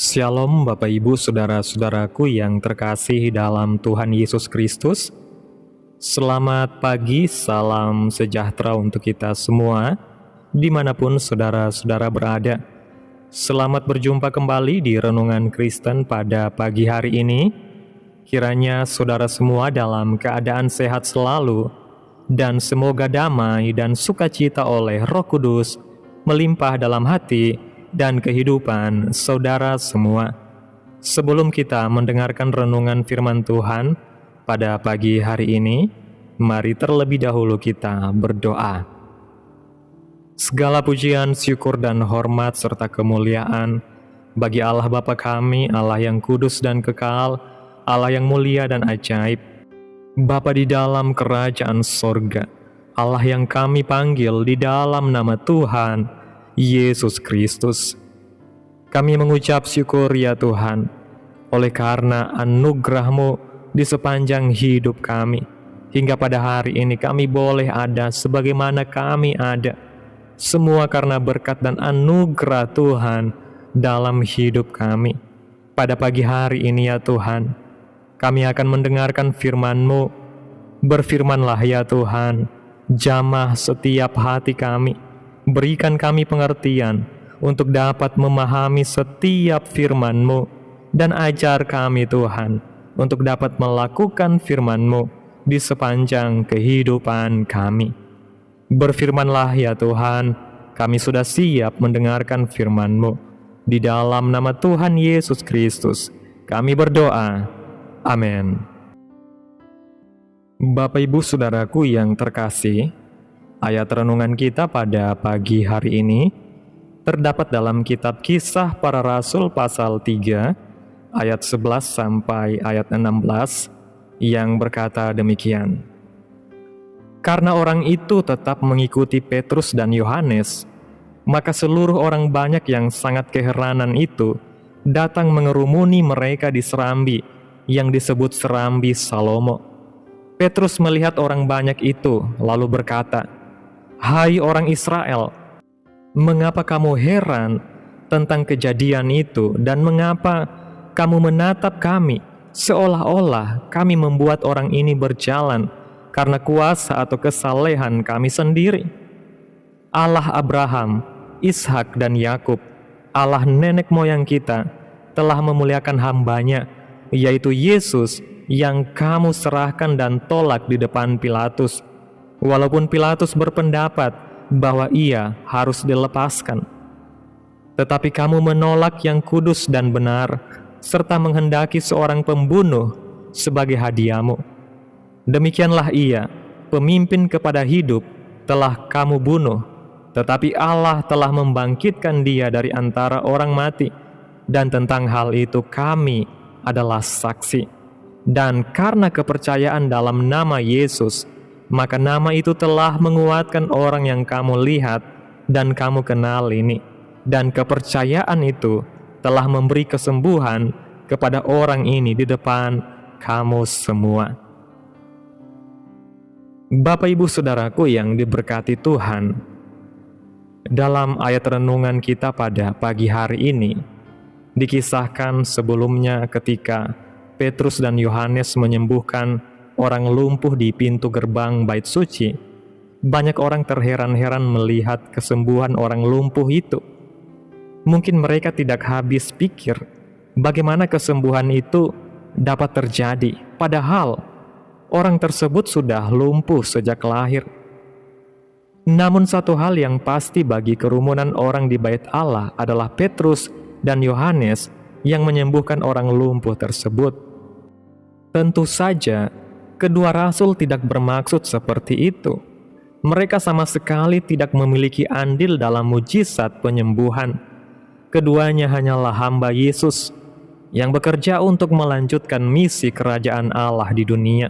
Shalom Bapak Ibu Saudara-saudaraku yang terkasih dalam Tuhan Yesus Kristus. Selamat pagi, salam sejahtera untuk kita semua, dimanapun saudara-saudara berada. Selamat berjumpa kembali di Renungan Kristen pada pagi hari ini. Kiranya saudara semua dalam keadaan sehat selalu, dan semoga damai dan sukacita oleh Roh Kudus melimpah dalam hati dan kehidupan saudara semua. Sebelum kita mendengarkan renungan firman Tuhan pada pagi hari ini, mari terlebih dahulu kita berdoa. Segala pujian, syukur, dan hormat serta kemuliaan bagi Allah Bapa kami, Allah yang kudus dan kekal, Allah yang mulia dan ajaib, Bapa di dalam kerajaan sorga, Allah yang kami panggil di dalam nama Tuhan Yesus Kristus. Kami mengucap syukur ya Tuhan, oleh karena anugerah-Mu di sepanjang hidup kami. Hingga pada hari ini kami boleh ada sebagaimana kami ada. Semua karena berkat dan anugerah Tuhan dalam hidup kami. Pada pagi hari ini ya Tuhan, kami akan mendengarkan firman-Mu. Berfirmanlah ya Tuhan, jamah setiap hati kami. Berikan kami pengertian untuk dapat memahami setiap firman-Mu, dan ajar kami Tuhan untuk dapat melakukan firman-Mu di sepanjang kehidupan kami. Berfirmanlah ya Tuhan, kami sudah siap mendengarkan firman-Mu. Di dalam nama Tuhan Yesus Kristus kami berdoa, amin. Bapak Ibu Saudaraku yang terkasih, ayat renungan kita pada pagi hari ini terdapat dalam kitab Kisah Para Rasul pasal 3 ayat 11 sampai ayat 16 yang berkata demikian. Karena orang itu tetap mengikuti Petrus dan Yohanes, maka seluruh orang banyak yang sangat keheranan itu datang mengerumuni mereka di serambi yang disebut serambi Salomo. Petrus melihat orang banyak itu lalu berkata, "Hai orang Israel, mengapa kamu heran tentang kejadian itu, dan mengapa kamu menatap kami seolah-olah kami membuat orang ini berjalan karena kuasa atau kesalehan kami sendiri? Allah Abraham, Ishak, dan Yakub, Allah nenek moyang kita, telah memuliakan hamba-Nya, yaitu Yesus yang kamu serahkan dan tolak di depan Pilatus, walaupun Pilatus berpendapat bahwa ia harus dilepaskan. Tetapi kamu menolak yang kudus dan benar, serta menghendaki seorang pembunuh sebagai hadiahmu. Demikianlah ia, pemimpin kepada hidup, telah kamu bunuh, tetapi Allah telah membangkitkan dia dari antara orang mati, dan tentang hal itu kami adalah saksi. Dan karena kepercayaan dalam nama Yesus, maka nama itu telah menguatkan orang yang kamu lihat dan kamu kenal ini. Dan kepercayaan itu telah memberi kesembuhan kepada orang ini di depan kamu semua." Bapak Ibu Saudaraku yang diberkati Tuhan, dalam ayat renungan kita pada pagi hari ini, dikisahkan sebelumnya ketika Petrus dan Yohanes menyembuhkan orang lumpuh di pintu gerbang bait suci. Banyak orang terheran-heran melihat kesembuhan orang lumpuh itu. Mungkin mereka tidak habis pikir bagaimana kesembuhan itu dapat terjadi, padahal orang tersebut sudah lumpuh sejak lahir. Namun satu hal yang pasti bagi kerumunan orang di bait Allah adalah Petrus dan Yohanes yang menyembuhkan orang lumpuh tersebut. Tentu saja kedua rasul tidak bermaksud seperti itu. Mereka sama sekali tidak memiliki andil dalam mujizat penyembuhan. Keduanya hanyalah hamba Yesus yang bekerja untuk melanjutkan misi kerajaan Allah di dunia.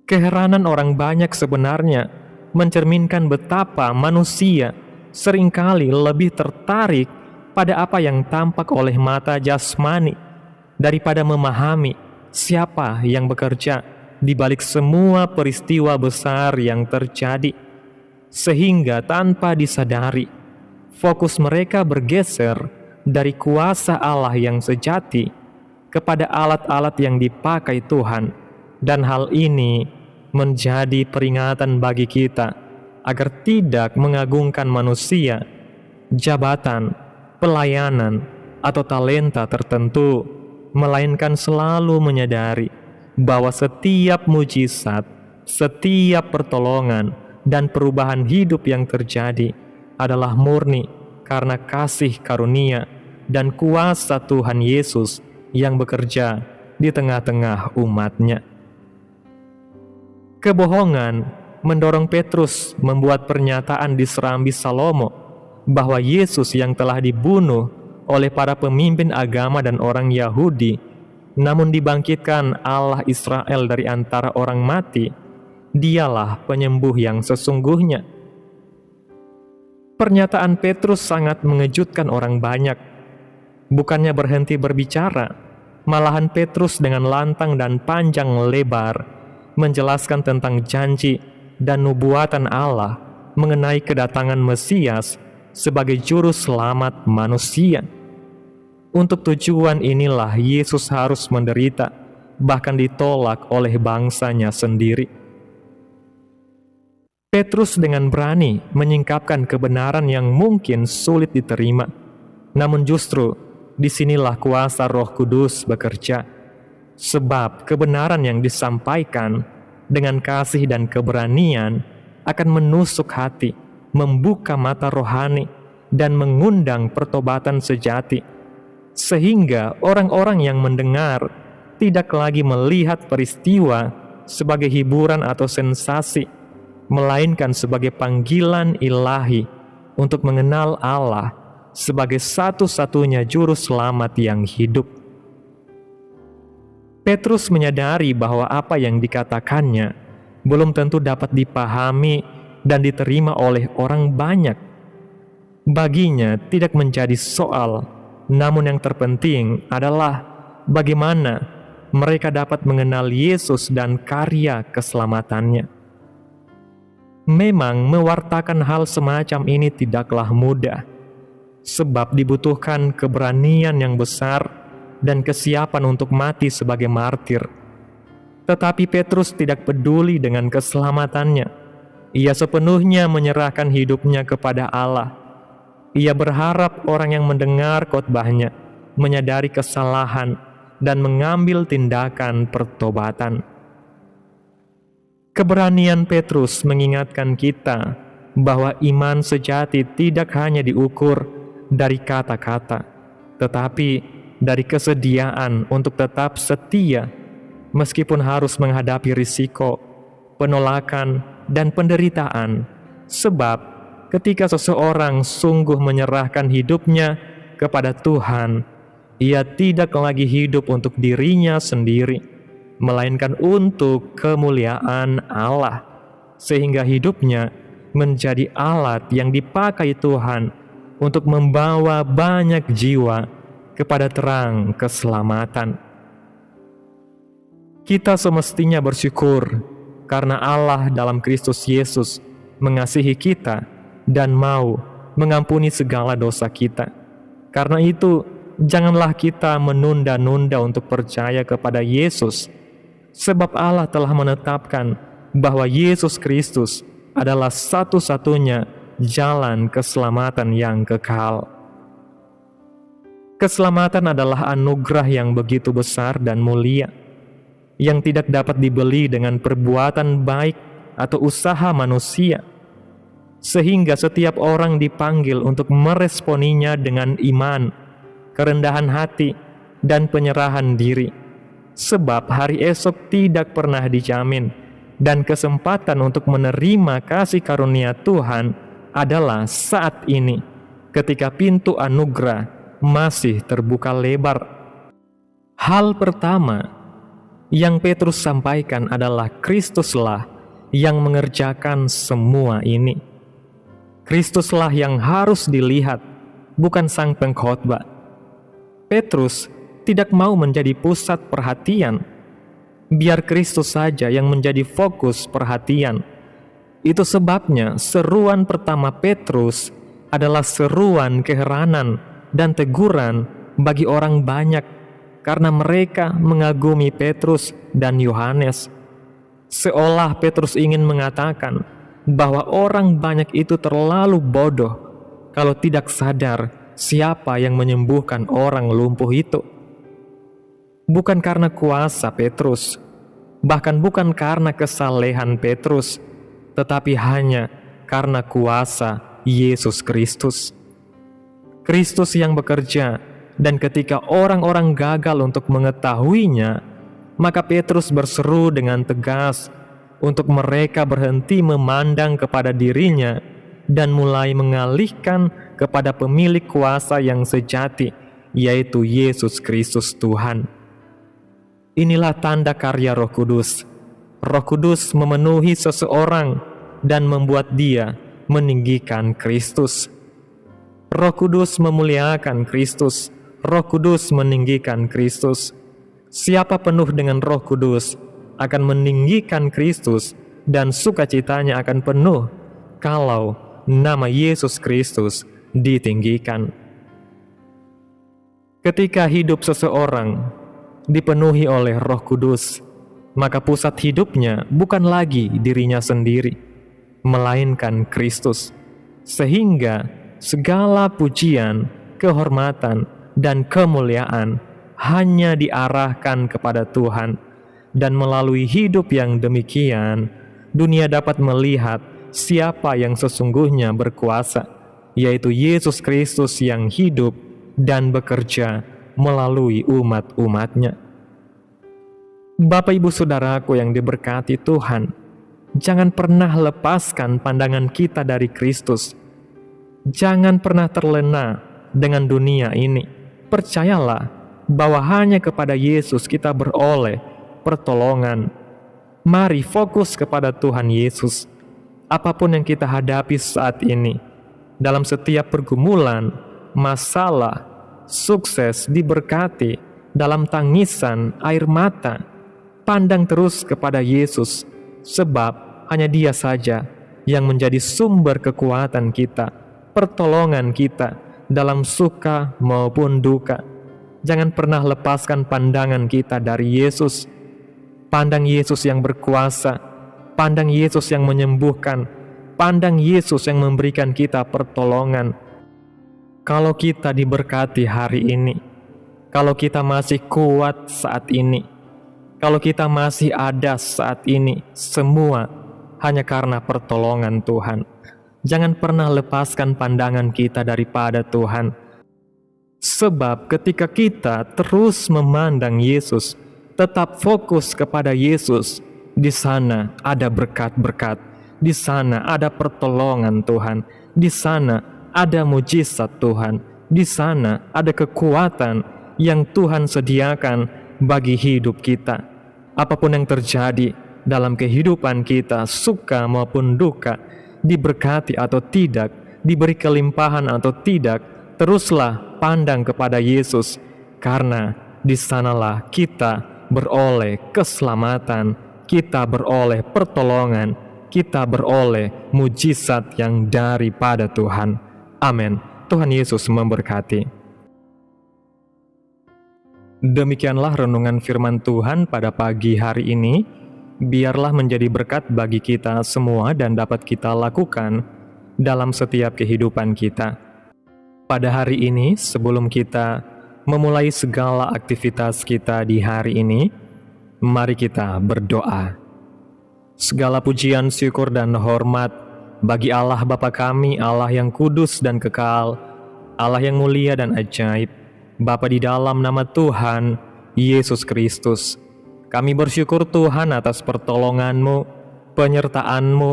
Keheranan orang banyak sebenarnya mencerminkan betapa manusia seringkali lebih tertarik pada apa yang tampak oleh mata jasmani daripada memahami siapa yang bekerja di balik semua peristiwa besar yang terjadi. Sehingga tanpa disadari, fokus mereka bergeser dari kuasa Allah yang sejati kepada alat-alat yang dipakai Tuhan, dan hal ini menjadi peringatan bagi kita agar tidak mengagungkan manusia, jabatan, pelayanan, atau talenta tertentu, melainkan selalu menyadari bahwa setiap mujizat, setiap pertolongan, dan perubahan hidup yang terjadi adalah murni karena kasih karunia dan kuasa Tuhan Yesus yang bekerja di tengah-tengah umat-Nya. Kebohongan mendorong Petrus membuat pernyataan di serambi Salomo bahwa Yesus yang telah dibunuh oleh para pemimpin agama dan orang Yahudi, namun dibangkitkan Allah Israel dari antara orang mati, dialah penyembuh yang sesungguhnya. Pernyataan Petrus sangat mengejutkan orang banyak. Bukannya berhenti berbicara, malahan Petrus dengan lantang dan panjang lebar menjelaskan tentang janji dan nubuatan Allah mengenai kedatangan Mesias sebagai juru selamat manusia. Untuk tujuan inilah Yesus harus menderita, bahkan ditolak oleh bangsanya sendiri. Petrus dengan berani menyingkapkan kebenaran yang mungkin sulit diterima. Namun justru disinilah kuasa Roh Kudus bekerja, sebab kebenaran yang disampaikan dengan kasih dan keberanian akan menusuk hati, membuka mata rohani, dan mengundang pertobatan sejati, sehingga orang-orang yang mendengar tidak lagi melihat peristiwa sebagai hiburan atau sensasi, melainkan sebagai panggilan ilahi untuk mengenal Allah sebagai satu-satunya juru selamat yang hidup. Petrus menyadari bahwa apa yang dikatakannya belum tentu dapat dipahami dan diterima oleh orang banyak. Baginya tidak menjadi soal, namun yang terpenting adalah bagaimana mereka dapat mengenal Yesus dan karya keselamatannya. Memang mewartakan hal semacam ini tidaklah mudah, sebab dibutuhkan keberanian yang besar dan kesiapan untuk mati sebagai martir. Tetapi Petrus tidak peduli dengan keselamatannya. Ia sepenuhnya menyerahkan hidupnya kepada Allah. Ia berharap orang yang mendengar khotbahnya menyadari kesalahan dan mengambil tindakan pertobatan. Keberanian Petrus mengingatkan kita bahwa iman sejati tidak hanya diukur dari kata-kata, tetapi dari kesediaan untuk tetap setia meskipun harus menghadapi risiko, penolakan, dan penderitaan. Sebab ketika seseorang sungguh menyerahkan hidupnya kepada Tuhan, ia tidak lagi hidup untuk dirinya sendiri, melainkan untuk kemuliaan Allah, sehingga hidupnya menjadi alat yang dipakai Tuhan untuk membawa banyak jiwa kepada terang keselamatan. Kita semestinya bersyukur karena Allah dalam Kristus Yesus mengasihi kita dan mau mengampuni segala dosa kita. Karena itu, janganlah kita menunda-nunda untuk percaya kepada Yesus, sebab Allah telah menetapkan bahwa Yesus Kristus adalah satu-satunya jalan keselamatan yang kekal. Keselamatan adalah anugerah yang begitu besar dan mulia, yang tidak dapat dibeli dengan perbuatan baik atau usaha manusia, sehingga setiap orang dipanggil untuk meresponinya dengan iman, kerendahan hati, dan penyerahan diri. Sebab hari esok tidak pernah dijamin, dan kesempatan untuk menerima kasih karunia Tuhan adalah saat ini, ketika pintu anugerah masih terbuka lebar. Hal pertama yang Petrus sampaikan adalah Kristuslah yang mengerjakan semua ini. Kristuslah yang harus dilihat, bukan sang pengkhotbah. Petrus tidak mau menjadi pusat perhatian. Biar Kristus saja yang menjadi fokus perhatian. Itu sebabnya seruan pertama Petrus adalah seruan keheranan dan teguran bagi orang banyak karena mereka mengagumi Petrus dan Yohanes. Seolah Petrus ingin mengatakan bahwa orang banyak itu terlalu bodoh kalau tidak sadar siapa yang menyembuhkan orang lumpuh itu. Bukan karena kuasa Petrus, bahkan bukan karena kesalehan Petrus, tetapi hanya karena kuasa Yesus Kristus. Kristus yang bekerja, dan ketika orang-orang gagal untuk mengetahuinya, maka Petrus berseru dengan tegas untuk mereka berhenti memandang kepada dirinya dan mulai mengalihkan kepada pemilik kuasa yang sejati, yaitu Yesus Kristus Tuhan. Inilah tanda karya Roh Kudus. Roh Kudus memenuhi seseorang dan membuat dia meninggikan Kristus. Roh Kudus memuliakan Kristus. Roh Kudus meninggikan Kristus. Siapa penuh dengan Roh Kudus akan meninggikan Kristus, dan sukacitanya akan penuh kalau nama Yesus Kristus ditinggikan. Ketika hidup seseorang dipenuhi oleh Roh Kudus, maka pusat hidupnya bukan lagi dirinya sendiri, melainkan Kristus, sehingga segala pujian, kehormatan, dan kemuliaan hanya diarahkan kepada Tuhan. Dan melalui hidup yang demikian, dunia dapat melihat siapa yang sesungguhnya berkuasa, yaitu Yesus Kristus yang hidup dan bekerja melalui umat-umatnya. Bapak Ibu Saudaraku yang diberkati Tuhan, jangan pernah lepaskan pandangan kita dari Kristus. Jangan pernah terlena dengan dunia ini. Percayalah bahwa hanya kepada Yesus kita beroleh pertolongan. Mari fokus kepada Tuhan Yesus. Apapun yang kita hadapi saat ini, dalam setiap pergumulan, masalah, sukses, diberkati, dalam tangisan, air mata, pandang terus kepada Yesus, sebab hanya Dia saja yang menjadi sumber kekuatan kita, pertolongan kita dalam suka maupun duka. Jangan pernah lepaskan pandangan kita dari Yesus. Pandang Yesus yang berkuasa, pandang Yesus yang menyembuhkan, pandang Yesus yang memberikan kita pertolongan. Kalau kita diberkati hari ini, kalau kita masih kuat saat ini, kalau kita masih ada saat ini, semua hanya karena pertolongan Tuhan. Jangan pernah lepaskan pandangan kita daripada Tuhan. Sebab ketika kita terus memandang Yesus, tetap fokus kepada Yesus, di sana ada berkat-berkat, di sana ada pertolongan Tuhan, di sana ada mujizat Tuhan, di sana ada kekuatan yang Tuhan sediakan bagi hidup kita. Apapun yang terjadi dalam kehidupan kita, suka maupun duka, diberkati atau tidak, diberi kelimpahan atau tidak, teruslah pandang kepada Yesus, karena di sanalah kita beroleh keselamatan, kita beroleh pertolongan, kita beroleh mujizat yang daripada Tuhan. Amin. Tuhan Yesus memberkati. Demikianlah renungan firman Tuhan pada pagi hari ini. Biarlah menjadi berkat bagi kita semua dan dapat kita lakukan dalam setiap kehidupan kita. Pada hari ini, sebelum kita memulai segala aktivitas kita di hari ini, mari kita berdoa. Segala pujian, syukur, dan hormat bagi Allah Bapa kami, Allah yang kudus dan kekal, Allah yang mulia dan ajaib, Bapa di dalam nama Tuhan Yesus Kristus. Kami bersyukur Tuhan atas pertolongan-Mu, penyertaan-Mu,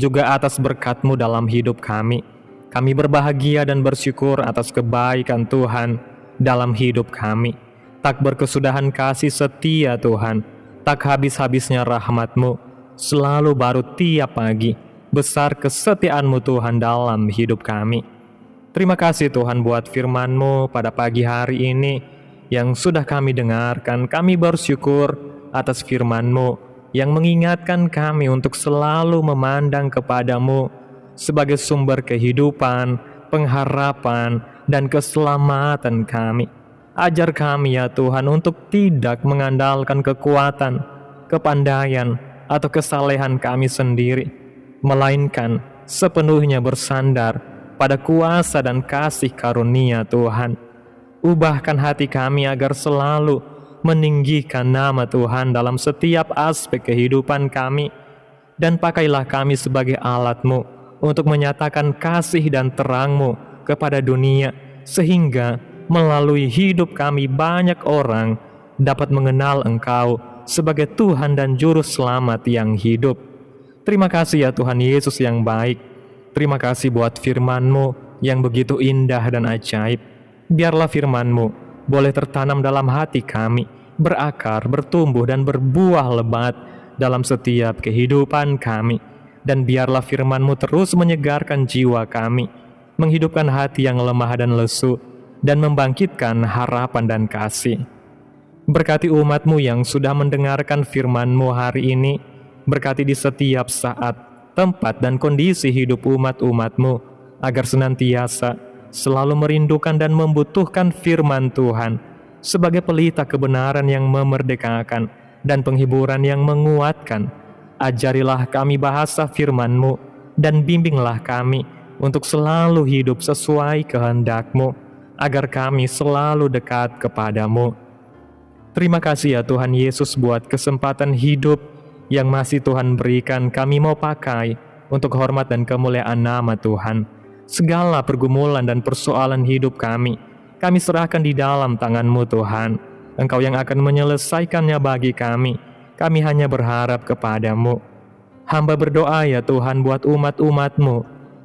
juga atas berkat-Mu dalam hidup kami. Kami berbahagia dan bersyukur atas kebaikan Tuhan dalam hidup kami. Tak berkesudahan kasih setia Tuhan, tak habis-habisnya rahmat-Mu, selalu baru tiap pagi. Besar kesetiaan-Mu Tuhan dalam hidup kami. Terima kasih Tuhan buat firman-Mu pada pagi hari ini yang sudah kami dengarkan. Kami bersyukur atas firman-Mu yang mengingatkan kami untuk selalu memandang kepada-Mu sebagai sumber kehidupan, pengharapan, dan keselamatan kami. Ajar kami ya Tuhan untuk tidak mengandalkan kekuatan, kepandaian, atau kesalehan kami sendiri, melainkan sepenuhnya bersandar pada kuasa dan kasih karunia Tuhan. Ubahkan hati kami agar selalu meninggikan nama Tuhan dalam setiap aspek kehidupan kami, dan pakailah kami sebagai alat-Mu untuk menyatakan kasih dan terang-Mu kepada dunia, sehingga melalui hidup kami banyak orang dapat mengenal Engkau sebagai Tuhan dan Juru Selamat yang hidup. Terima kasih ya Tuhan Yesus yang baik. Terima kasih buat firman-Mu yang begitu indah dan ajaib. Biarlah firman-Mu boleh tertanam dalam hati kami, berakar, bertumbuh, dan berbuah lebat dalam setiap kehidupan kami. Dan biarlah firman-Mu terus menyegarkan jiwa kami, menghidupkan hati yang lemah dan lesu, dan membangkitkan harapan dan kasih. Berkati umat-Mu yang sudah mendengarkan firman-Mu hari ini. Berkati di setiap saat, tempat, dan kondisi hidup umat-umat-Mu, agar senantiasa selalu merindukan dan membutuhkan firman Tuhan sebagai pelita kebenaran yang memerdekakan dan penghiburan yang menguatkan. Ajarilah kami bahasa firman-Mu dan bimbinglah kami untuk selalu hidup sesuai kehendak-Mu, agar kami selalu dekat kepadamu. Terima kasih ya Tuhan Yesus buat kesempatan hidup yang masih Tuhan berikan kami mau pakai untuk hormat dan kemuliaan nama Tuhan. Segala pergumulan dan persoalan hidup kami serahkan di dalam tangan-Mu Tuhan. Engkau yang akan menyelesaikannya bagi kami. Kami hanya berharap kepadamu. Hamba berdoa ya Tuhan buat umat-umat-Mu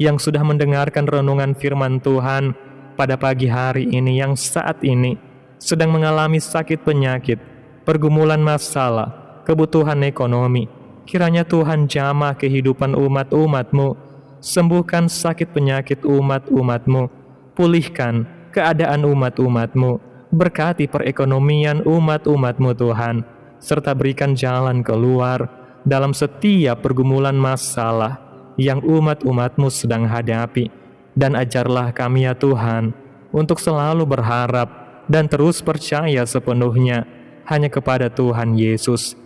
yang sudah mendengarkan renungan firman Tuhan pada pagi hari ini, yang saat ini sedang mengalami sakit penyakit, pergumulan masalah, kebutuhan ekonomi. Kiranya Tuhan jamah kehidupan umat-umat-Mu, sembuhkan sakit penyakit umat-umat-Mu, pulihkan keadaan umat-umat-Mu, berkati perekonomian umat-umat-Mu Tuhan, serta berikan jalan keluar dalam setiap pergumulan masalah yang umat-umat-Mu sedang hadapi. Dan ajarlah kami ya Tuhan untuk selalu berharap dan terus percaya sepenuhnya hanya kepada Tuhan Yesus.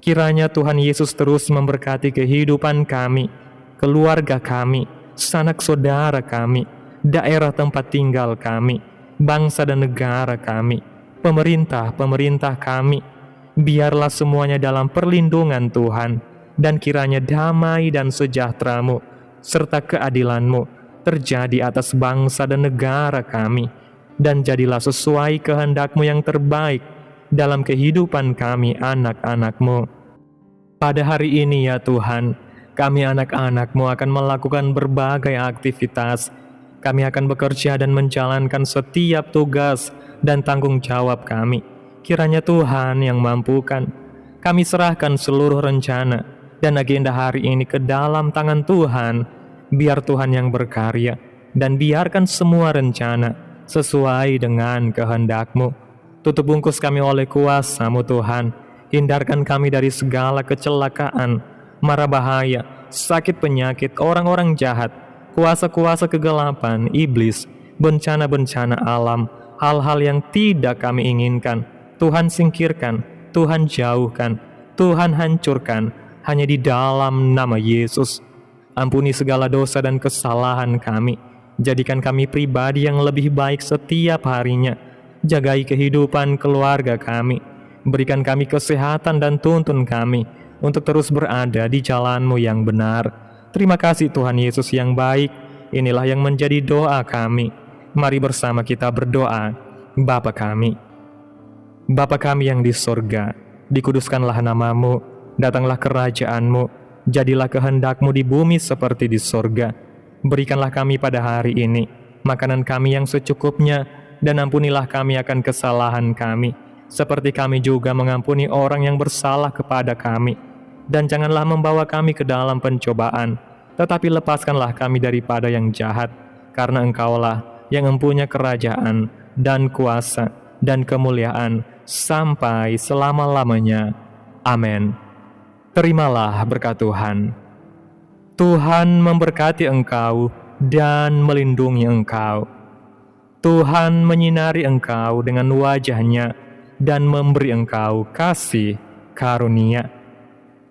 Kiranya Tuhan Yesus terus memberkati kehidupan kami, keluarga kami, sanak saudara kami, daerah tempat tinggal kami, bangsa dan negara kami, pemerintah kami. Biarlah semuanya dalam perlindungan Tuhan, dan kiranya damai dan sejahtera-Mu serta keadilan-Mu terjadi atas bangsa dan negara kami, dan jadilah sesuai kehendak-Mu yang terbaik dalam kehidupan kami anak-anak-Mu. Pada hari ini ya Tuhan, kami anak-anak-Mu akan melakukan berbagai aktivitas. Kami akan bekerja dan menjalankan setiap tugas dan tanggung jawab kami. Kiranya Tuhan yang mampukan. Kami serahkan seluruh rencana dan agenda hari ini ke dalam tangan Tuhan. Biar Tuhan yang berkarya, dan biarkan semua rencana sesuai dengan kehendak-Mu. Tutup bungkus kami oleh kuasa-Mu Tuhan. Hindarkan kami dari segala kecelakaan, mara bahaya, sakit penyakit, orang-orang jahat, kuasa-kuasa kegelapan, iblis, bencana-bencana alam, hal-hal yang tidak kami inginkan. Tuhan singkirkan, Tuhan jauhkan, Tuhan hancurkan, hanya di dalam nama Yesus. Ampuni segala dosa dan kesalahan kami. Jadikan kami pribadi yang lebih baik setiap harinya. Jagai kehidupan keluarga kami. Berikan kami kesehatan dan tuntun kami untuk terus berada di jalan-Mu yang benar. Terima kasih Tuhan Yesus yang baik. Inilah yang menjadi doa kami. Mari bersama kita berdoa. Bapa kami, Bapa kami yang di sorga, dikuduskanlah nama-Mu, datanglah kerajaan-Mu, jadilah kehendak-Mu di bumi seperti di sorga. Berikanlah kami pada hari ini makanan kami yang secukupnya, dan ampunilah kami akan kesalahan kami, seperti kami juga mengampuni orang yang bersalah kepada kami. Dan janganlah membawa kami ke dalam pencobaan, tetapi lepaskanlah kami daripada yang jahat, karena Engkaulah yang mempunyai kerajaan dan kuasa dan kemuliaan sampai selama-lamanya. Amin. Terimalah berkat Tuhan. Tuhan memberkati engkau dan melindungi engkau. Tuhan menyinari engkau dengan wajah-Nya dan memberi engkau kasih karunia.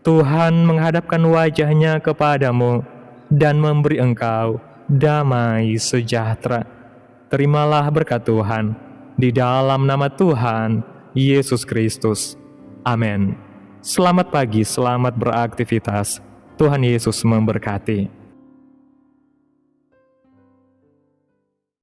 Tuhan menghadapkan wajah-Nya kepadamu dan memberi engkau damai sejahtera. Terimalah berkat Tuhan di dalam nama Tuhan Yesus Kristus. Amin. Selamat pagi, selamat beraktivitas. Tuhan Yesus memberkati.